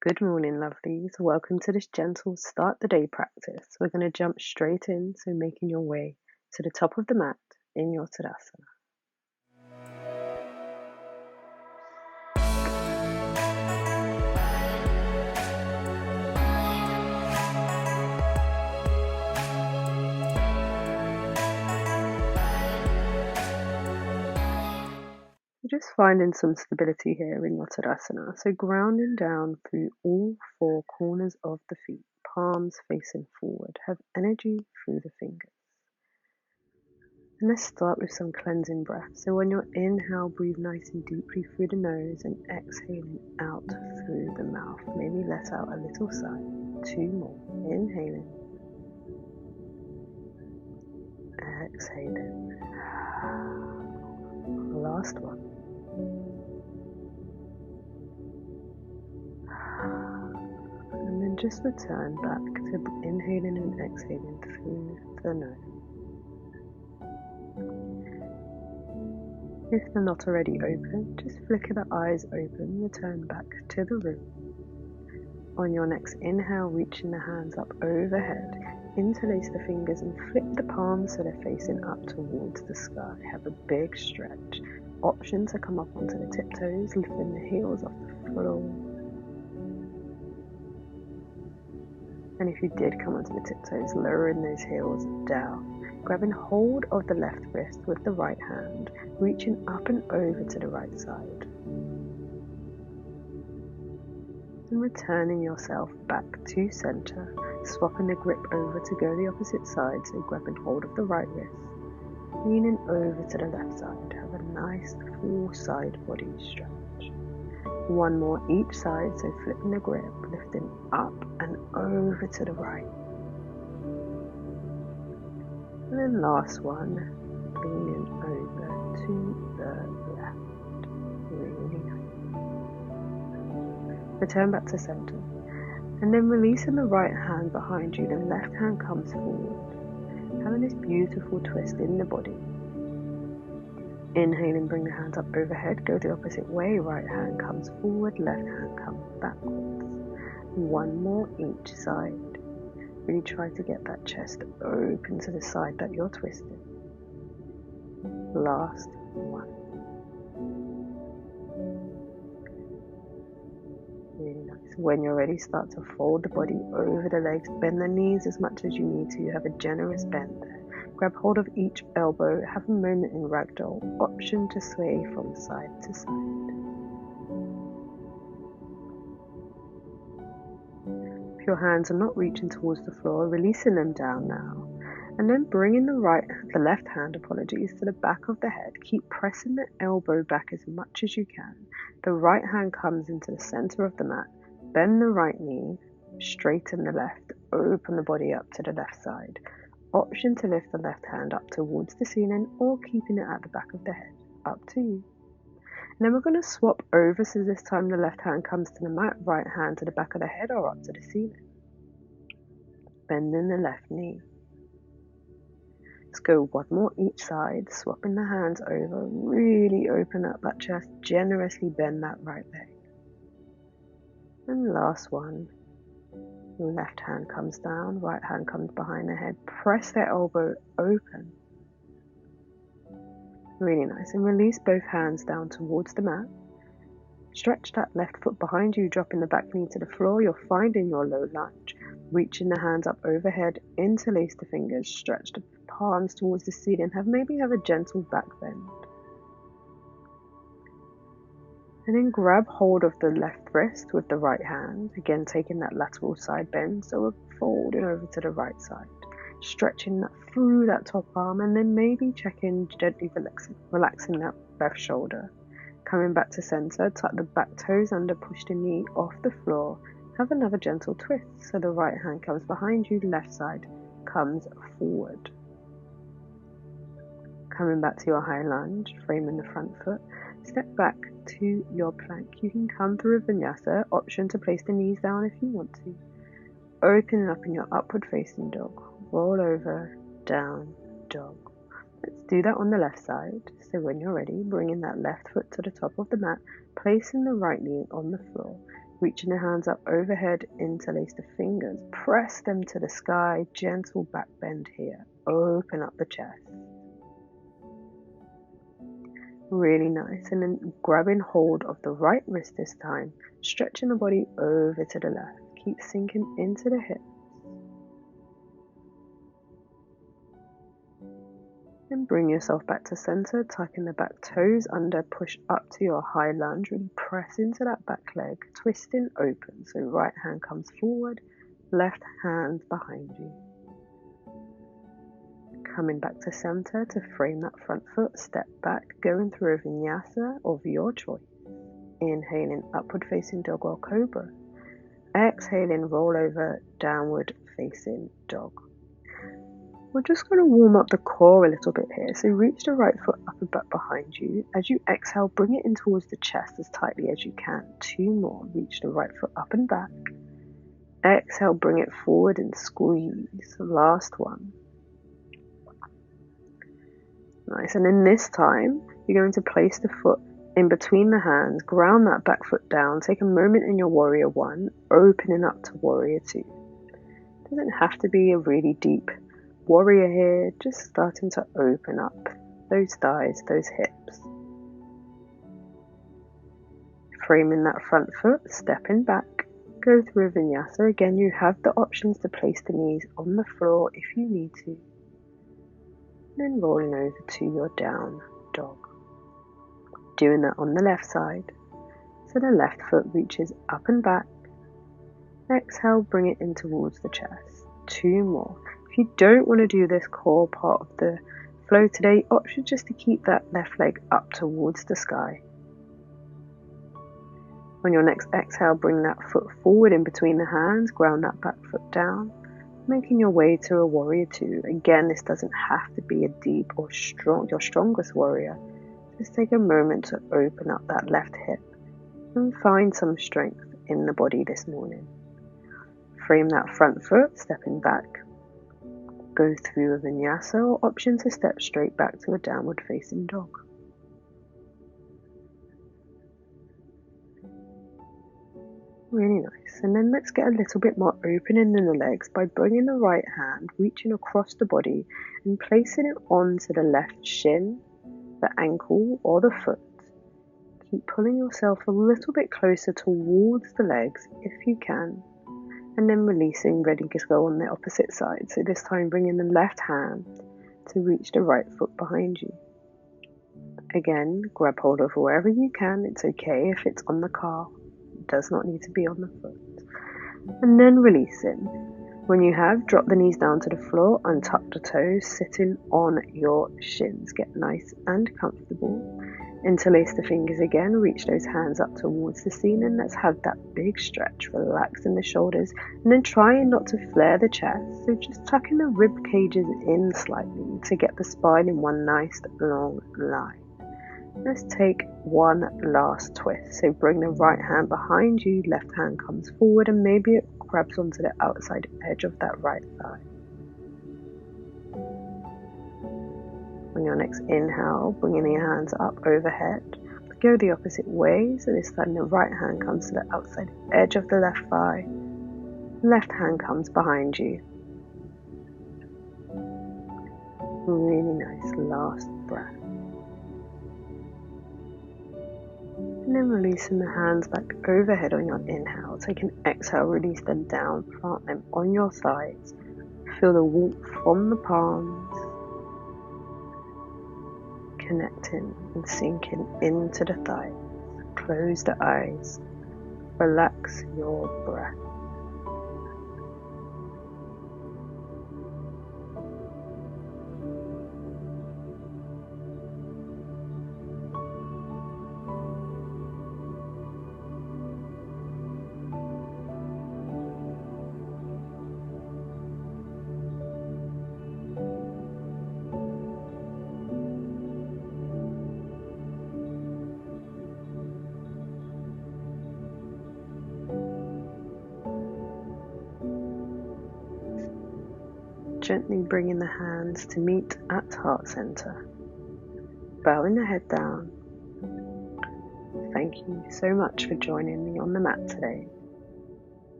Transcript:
Good morning, lovelies. Welcome to this gentle start the day practice. We're going to jump straight in, so making your way to the top of the mat in your Tadasana. Just finding some stability here in your Tadasana. So grounding down through all four corners of the feet, palms facing forward. Have energy through the fingers. And let's start with some cleansing breath. So when you inhale, breathe nice and deeply through the nose and exhaling out through the mouth. Maybe let out a little sigh. 2 more. Inhaling. Exhaling. Last one. And then just return back to inhaling and exhaling through the nose. If they're not already open, just flicker the eyes open, return back to the room. On your next inhale, reaching the hands up overhead, interlace the fingers and flip the palms so they're facing up towards the sky. Have a big stretch. Option to come up onto the tiptoes, lifting the heels off the floor. And if you did come onto the tiptoes, lowering those heels down. Grabbing hold of the left wrist with the right hand, reaching up and over to the right side. And returning yourself back to center, swapping the grip over to go the opposite side, so grabbing hold of the right wrist, leaning over to the left side. Have a nice full side body stretch. One more each side, so flipping the grip, lifting up and over to the right. And then last one, leaning over to the left. Really nice. Return back to center. And then releasing the right hand behind you, the left hand comes forward. Having this beautiful twist in the body. Inhaling, bring the hands up overhead, go the opposite way. Right hand comes forward, left hand comes backwards. One more each side. Really try to get that chest open to the side that you're twisting. Last one. Really nice. When you're ready, start to fold the body over the legs. Bend the knees as much as you need to. You have a generous bend there. Grab hold of each elbow. Have a moment in ragdoll. Option to sway from side to side. If your hands are not reaching towards the floor, releasing them down now. And then bringing the left hand, to the back of the head. Keep pressing the elbow back as much as you can. The right hand comes into the center of the mat. Bend the right knee, straighten the left, open the body up to the left side. Option to lift the left hand up towards the ceiling or keeping it at the back of the head. Up to you. And then we're going to swap over, so this time the left hand comes to the mat, right hand to the back of the head or up to the ceiling. Bending the left knee. Let's go one more each side, swapping the hands over, really open up that chest, generously bend that right leg. And last one, left hand comes down, right hand comes behind the head, press the elbow open. Really nice, and release both hands down towards the mat. Stretch that left foot behind you, dropping the back knee to the floor. You're finding your low lunge. Reaching the hands up overhead, interlace the fingers, stretch the palms towards the ceiling. Maybe have a gentle back bend. And then grab hold of the left wrist with the right hand. Again, taking that lateral side bend. So we're folding over to the right side. Stretching that through that top arm, and then maybe checking, gently relaxing that left shoulder. Coming back to center, tuck the back toes under, push the knee off the floor. Have another gentle twist, so the right hand comes behind you, left side comes forward. Coming back to your high lunge, framing the front foot. Step back to your plank. You can come through a vinyasa, option to place the knees down if you want to. Opening up in your upward facing dog. Roll over, down, dog. Let's do that on the left side. So when you're ready, bringing that left foot to the top of the mat, placing the right knee on the floor. Reaching the hands up overhead, interlace the fingers, press them to the sky, gentle back bend here, open up the chest. Really nice. And then grabbing hold of the right wrist this time, stretching the body over to the left. Keep sinking into the hips. And bring yourself back to center, tucking the back toes under, push up to your high lunge, really press into that back leg, twisting open. So right hand comes forward, left hand behind you. Coming back to center to frame that front foot, step back, going through a vinyasa of your choice. Inhaling, upward facing dog or cobra. Exhaling, roll over, downward facing dog. We're just going to warm up the core a little bit here. So reach the right foot up and back behind you. As you exhale, bring it in towards the chest as tightly as you can. 2 more. Reach the right foot up and back. Exhale, bring it forward and squeeze. Last one. Nice. And then this time, you're going to place the foot in between the hands. Ground that back foot down. Take a moment in your warrior 1, opening up to warrior 2. It doesn't have to be a really deep warrior here, just starting to open up those thighs, those hips. Framing that front foot, stepping back, go through a vinyasa. Again, you have the options to place the knees on the floor if you need to. Then rolling over to your down dog. Doing that on the left side. So the left foot reaches up and back. Exhale, bring it in towards the chest. 2 more. If you don't want to do this core part of the flow today, option just to keep that left leg up towards the sky. On your next exhale, bring that foot forward in between the hands, ground that back foot down, making your way to a warrior 2. Again, this doesn't have to be a deep or your strongest warrior. Just take a moment to open up that left hip and find some strength in the body this morning. Frame that front foot, stepping back. Go through a vinyasa or option to step straight back to a downward facing dog. Really nice. And then let's get a little bit more opening in the legs by bringing the right hand, reaching across the body and placing it onto the left shin, the ankle or the foot. Keep pulling yourself a little bit closer towards the legs if you can. And then releasing, ready to go on the opposite side. So this time bringing the left hand to reach the right foot behind you. Again, grab hold of wherever you can. It's okay if it's on the calf. It does not need to be on the foot. And then releasing. When you have, drop the knees down to the floor, untuck the toes, sitting on your shins. Get nice and comfortable. Interlace the fingers again, reach those hands up towards the ceiling. Let's have that big stretch, relaxing the shoulders, and then trying not to flare the chest. So just tucking the rib cages in slightly to get the spine in one nice long line. Let's take one last twist. So bring the right hand behind you, left hand comes forward, and maybe it grabs onto the outside edge of that right thigh. On your next inhale, bringing your hands up overhead, go the opposite way. So this time the right hand comes to the outside edge of the left thigh, left hand comes behind you. Really nice last breath. And then releasing the hands back overhead on your inhale. Take an exhale, release them down, plant them on your sides. Feel the warmth from the palms. Connecting and sinking into the thighs. Close the eyes. Relax your breath. Gently bringing the hands to meet at heart center. Bowing the head down. Thank thank you so much for joining me on the mat today.